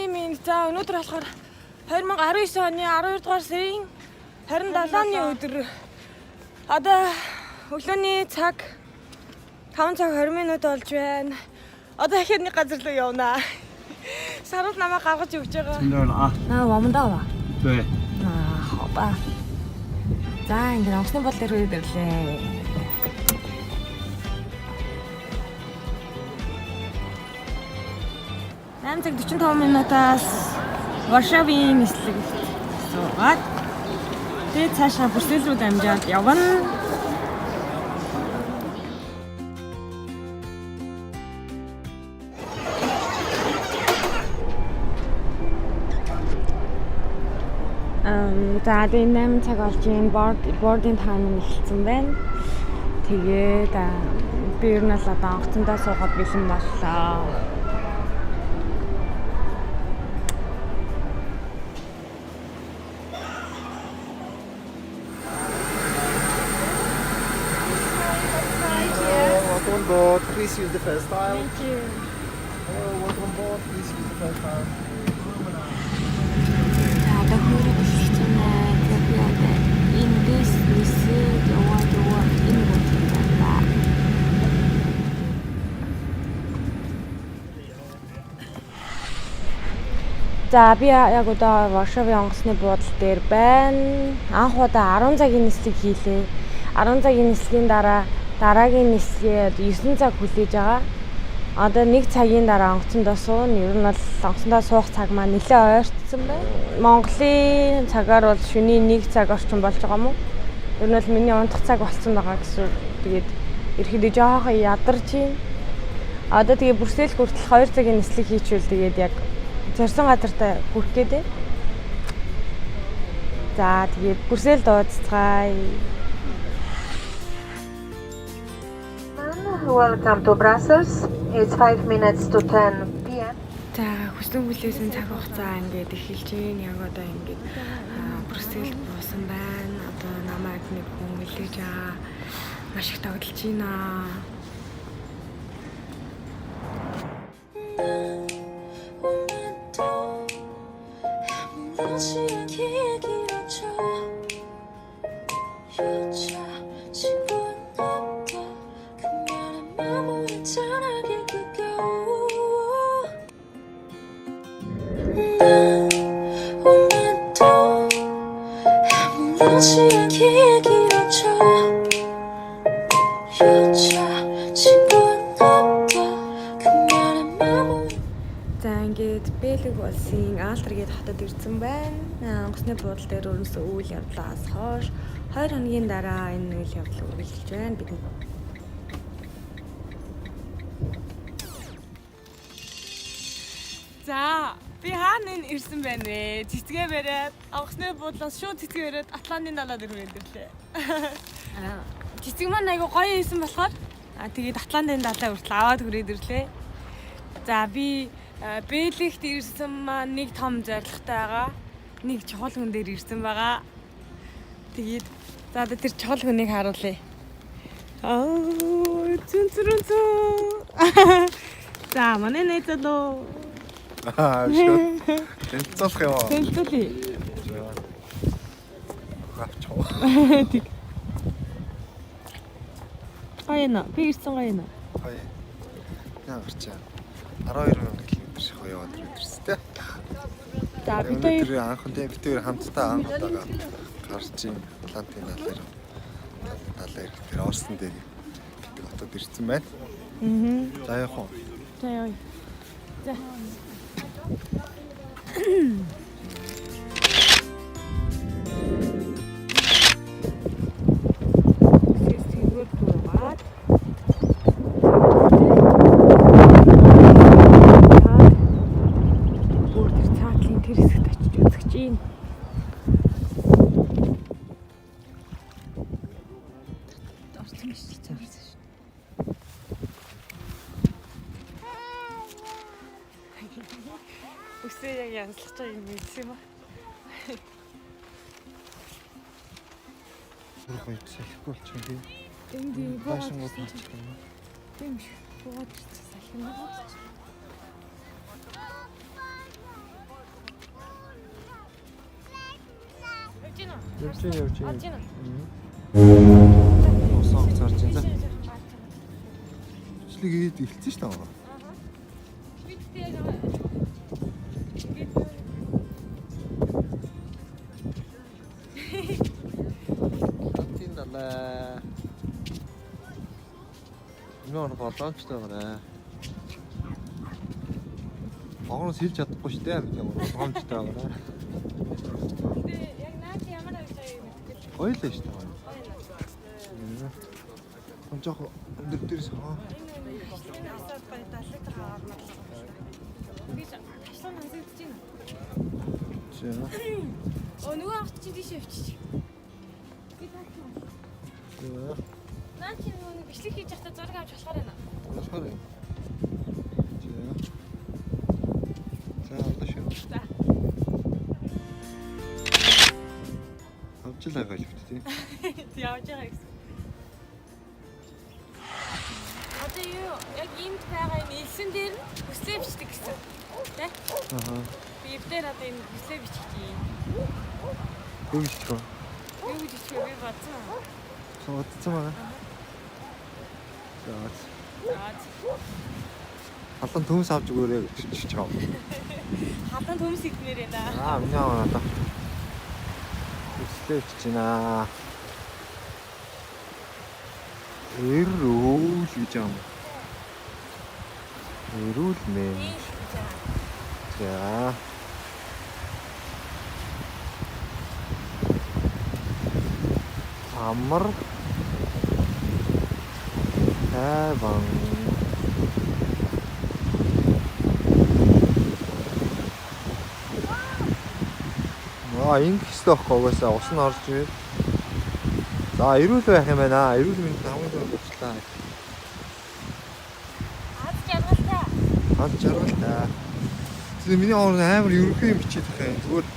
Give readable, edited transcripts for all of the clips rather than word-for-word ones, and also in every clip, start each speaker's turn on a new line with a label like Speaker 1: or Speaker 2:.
Speaker 1: минь за өнөөдөр болохоор 2019 оны 12 дугаар сарын 27-ны өдөр. Одоо өглөөний цаг 5 цаг 20 минут болж байна. Одоо ихэд нэг газар руу явнаа. Сарууд намайг гаргаж өгч байгаа. Вамандава.
Speaker 2: 네.
Speaker 1: Хопа. За ингэ онгоцны бол дээр үе дэрлээ. Цаг 45 минутаас Варшавын нислэгт суугаад тэгээд цаашаа Брюссел рүү дамжаад явна. За энэ 8 цаг болж байна. Boarding time эхэлсэн байна. Тэгээд би ер нь л одоо онгоцондоо суугаад бэлэн боллоо.
Speaker 3: Welcome on board. Please use the first aisle.
Speaker 1: Thank you.
Speaker 3: Welcome on board. Please use the first aisle.
Speaker 1: За би яг одоо Варшавын онгоцны буудлын дээр байна. Анх удаа 10 цагийн нислэг хийлээ. 10 цагийн нислэгийн дараагийн нислэгээ 9 цаг хүлээж байгаа. Одоо 1 цагийн дараа онгоцондоо суун. Ер нь бол онгоцондоо суух цаг маань нэлээд ойртсон байна. Монголын цагаар бол шөнийн 1 цаг орчим болж байгаа юм уу? Ер нь бол миний унтах цаг болсон байгаа гэсэн. Тэгээд ерөөхдөө жоохон ядарч байна. Одоо тэгээ Брюссел хүртэл 2 цагийн нислэг хийчихвэл тэгээд яг зорьсон газартаа хүрэх гээдээ. За тэгээд Брюссел дуудцгаая.
Speaker 4: Welcome to Brussels. It's 5 minutes to 10 p.m.
Speaker 1: За хүссэн хүлээсэн цаг хугацаа ингээд эхэлж байна. Яг одоо ингээд Брюсселд буусан байна. Одоо намайг нэг хүн хүлээж байгаа. Маш их тогтолж байна. За ингээд Бэлэг улсын Aalterгээд хотод ирсэн байна. Онгоцны буудлын дээр өрнөсөн үйл явдлаас хойш 2 хоногийн дараа энэ үйл явдал үргэлжилж байна. Бид За би хаана ин ирсэн байна вэ? Цэцгээ бариад онгоцны буудлаас шууд цэцгээ бариад Атлантын далаад ирвэн дэрлээ. Цэцэг маань айгу гоё хийсэн болохоор тэгээд Атлантын далаа хүртэл аваад хүрээд ирлээ. За би Бэлэгт ирсэн маань нэг том зорилготой байгаа. Нэг чухал хүн дээр ирсэн байгаа. Тэгээд за тэр чухал хүнийг харуулъя. За манай найзлоо.
Speaker 3: Шууд. Тэнцэлх юм аа.
Speaker 1: Тэнцэлхий.
Speaker 3: Гавчоо.
Speaker 1: Гайна. Би ирсэн гайна.
Speaker 3: Гай. Яа гарчаа. 12,000 км шахаа яваад ирсэн тэ.
Speaker 1: За бид
Speaker 3: тэр анхны бид хоёр хамтдаа анх удаага гарч ийн Атлантын далаар ирэх тэр Орсон дээр бид хотод ирсэн байна. За яах вэ?
Speaker 1: За яа. За. Үсээ яг янзлах байгаа юм хэлсэн юм аа.
Speaker 3: Гойд салхи болчих юм.
Speaker 1: Энд
Speaker 3: Баашин гол болчих юм.
Speaker 1: Тийм шүү. Буугаад ирсэн салхи юм болчих.
Speaker 3: Явж байна.
Speaker 1: Орж ийн.
Speaker 3: Усан царж байна. Бичлэг ийд эхэлсэн шүү дээ.
Speaker 1: Бид яг
Speaker 3: Тантин далаа. Нөр боломжтой байна. Огоос хэлж чадахгүй шүү дээ. Боломжтой байна.
Speaker 1: яг наад ямар авчихсан юм бэ?
Speaker 3: Ойлоо шүү дээ. Он жоох өндөр дээрс хаа.
Speaker 1: Энэ асаад бай 70 литр аваад би ташлан хансагдаж байна.
Speaker 3: Жаа.
Speaker 1: Нөгөө авч чи тийш явчих. Би таасан.
Speaker 3: Жаа.
Speaker 1: Наа чи нөгөө бичлэг хийж явахдаа зураг авч болохоор байна.
Speaker 3: Болохоор юм. Жаа. За одоо шүү.
Speaker 1: За.
Speaker 3: Авчлаа гэж бит тий.
Speaker 1: Ти явж байгаа гэсэн. Одоо юу яг иймд байгаа юм элсэн дээр нь хүслээ бичдэг гэсэн. Тэ?
Speaker 3: Аа.
Speaker 1: Би эвдэр одоо энэ хүслээ бичих юм.
Speaker 3: Юу гэж тоо?
Speaker 1: Юу гэж бичих би бодсон.
Speaker 3: Суудсан байна. За.
Speaker 1: За.
Speaker 3: Халан төмс авч өгөөрэй гэж чав.
Speaker 1: Хадан төмс идмээр байна.
Speaker 3: Аа, миний аваа надаа. Хүслээ бичиж байна. Эрүүл гэж юм. Эрүүл мэн. За. Амар. Таван. Ингэх ёстой байхгүй угаасаа ус нь орж ирээд. За, эрүүл байх юм байна. Эрүүл мэнд хамгийн түрүүнд болчлаа.
Speaker 1: Аз жаргалтай.
Speaker 3: Аз жаргалтай. Тэгээ миний орон амар ерөнхий юм бичиж байгаа юм. Зүгээр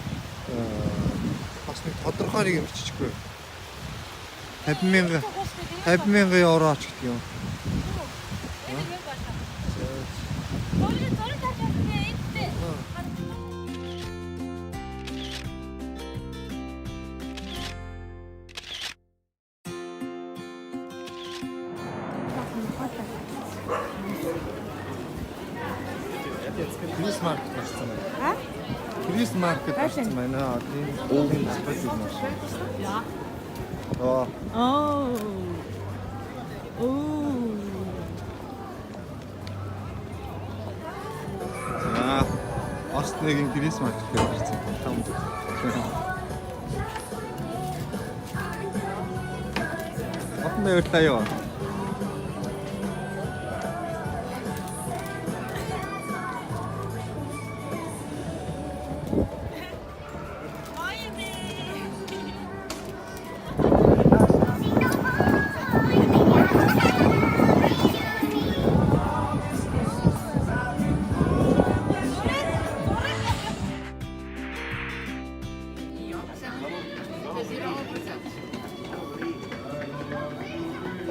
Speaker 3: бас нэг тодорхой нэг юм биччихгүй. 50,000 евро ч гэдэг юм. Крис маркет гарсан байна. Крис маркет гарсан байна. Тийм зүйл маш. Аа.
Speaker 1: Oh.
Speaker 3: За. Остныгийн крис маркет гарсан. Отны өглөө юу?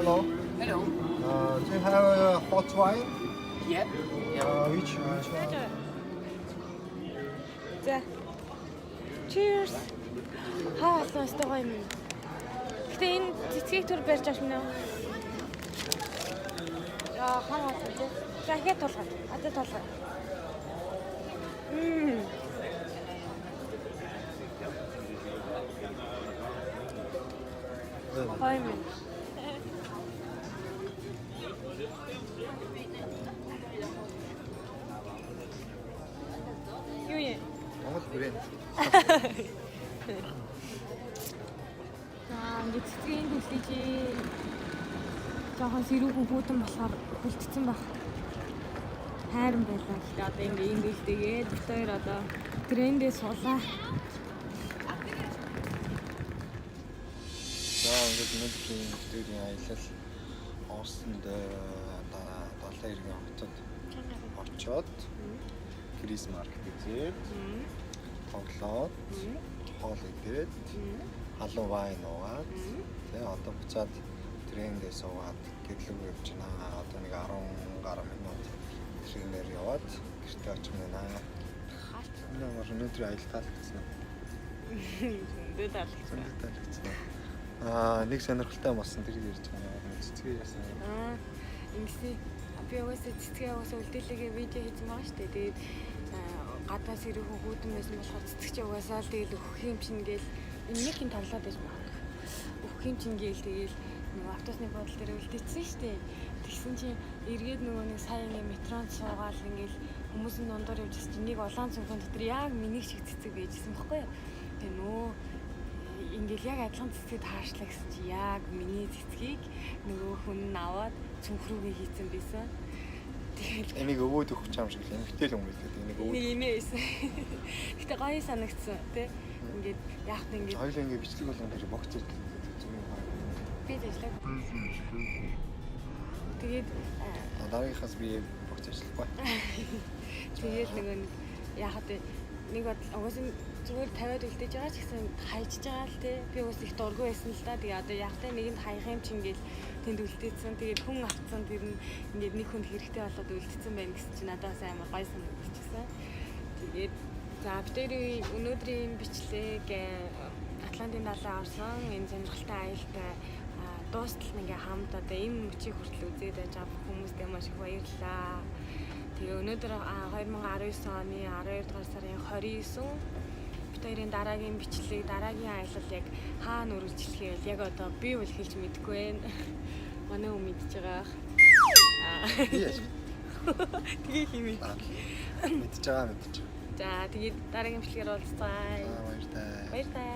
Speaker 3: Hello.
Speaker 2: Hello.
Speaker 3: Do you have a hot wine?
Speaker 2: Yep.
Speaker 3: Which one?
Speaker 1: За. Cheers. Хаа сонсдог юм. Гэтэ энэ цэцгийг төр барьж авч минь. Яа, хаа тий. За хэд тулгай. Одоо тулгай. Хай минь. Юу юм?
Speaker 3: Монгол брэнд.
Speaker 1: Ингээд цэцгийн хүлээж жоохон сэрүүхэн хүүтэн болохоор хүлцсэн баг. Хайран байлаа. Гэхдээ одоо ингээд тэгээд бид хоёр одоо трендээ суулаа.
Speaker 3: За ингээд өнөөдрийн видеогийн аялал Оросонд 70 иргэн хотод очоод Крис маркет үзээд тоглоод хоол идээд халуун вайн уугаад тэгээ одоо буцаад трендээ суугаад гэрлэг явж байна. Одоо нэг 10 гаруй минут тренер яваад гэртээ очих юм байна. Энэ өнөөдрийн аялал таалагдсан уу?
Speaker 1: зөндөө таалагдсан.
Speaker 3: Нэг сонирхолтой болсон тэр ярьж байгаа. Цэцгээ яасан.
Speaker 1: Ингэсэн би угаасаа цэцгээ угаасаа үлдээлээгээ видео хийсэн байгаа шүү дээ. Тэгээд гадаас ирэх хүүхдэн байсан болохоор цэцэг чи угаасаа л тэгэл өгөх юм чинь гээл нэг юм тарлаад байж байгаа. Өгөх юм чинь гээл тэгэл нөгөө автобусны бодол дээр үлдээсэн шүү дээ. Тэгсэн чинь эргээд нөгөө нэг сайн ингээ метронд суугаал ингээл хүмүүсийн дундуур явж ирсэн чинь нэг улаан цүнхэн дотор яг миний шиг цэцэг байжсэн байхгүй юу. Тэгээ нөө ингээл яг адилхан цэцгийг таашлаа гэсэн чи яг миний цэцгийг нөгөө хүн нь аваад цүнхрүүгээ хийцэн байсан. Тэгэл
Speaker 3: энийг өвөөд өгч юм шиг эмхтэй л юм байлээ. Энийг өвөөд.
Speaker 1: Нэг имээ байсан. Гэтэ гоё санагдсан тий. Ингээд яг та ингээд
Speaker 3: хоёул ингээд бичлэг болгон дээр богц ирдэг.
Speaker 1: би дэжлээ. Тэгээд
Speaker 3: дараагийнхаас би богц ажиллахгүй.
Speaker 1: тэгэл нөгөө яг та нэг бод угаасаа зүгээр тавиад үлдээж байгаа ч гэсэн хайчж байгаа л тий. Би уус их дургүй байсан л да. Тэгээ одоо яг та нэгэнд хаях юм чинь ингээл тэнд үлдээсэн. Тэгээд хүн авцсан тэр нь ингээд нэг хүнд хэрэгтэй болоод үлдсэн байна гэсэн чинь надаас амар гоё санагдчихсан. Тэгээд за битэрийн өнөөдрийн бичлэг Атлантын далай орсон энэ сонирхолтой аюултай дуустал ингээ хамт одоо энэ мөчийг хүртэл үзээд байж байгаа хүмүүстээ маш их баярлалаа. Тэгээ өнөөдөр 2019 оны 12 дугаар сарын 29 битэрийн дараагийн бичлэг дараагийн аялал яг хаана үргэлжлэхээ яг одоо би бол хэлж мэдэхгүй байна. Манай хүн мэдж байгаа.
Speaker 3: Yes.
Speaker 1: Тэгээ химээ.
Speaker 3: Мэдж байгаа.
Speaker 1: За тэгээд дараагийн бичлэгээр уулзцаая.
Speaker 3: Баяртай.
Speaker 1: Баяртай.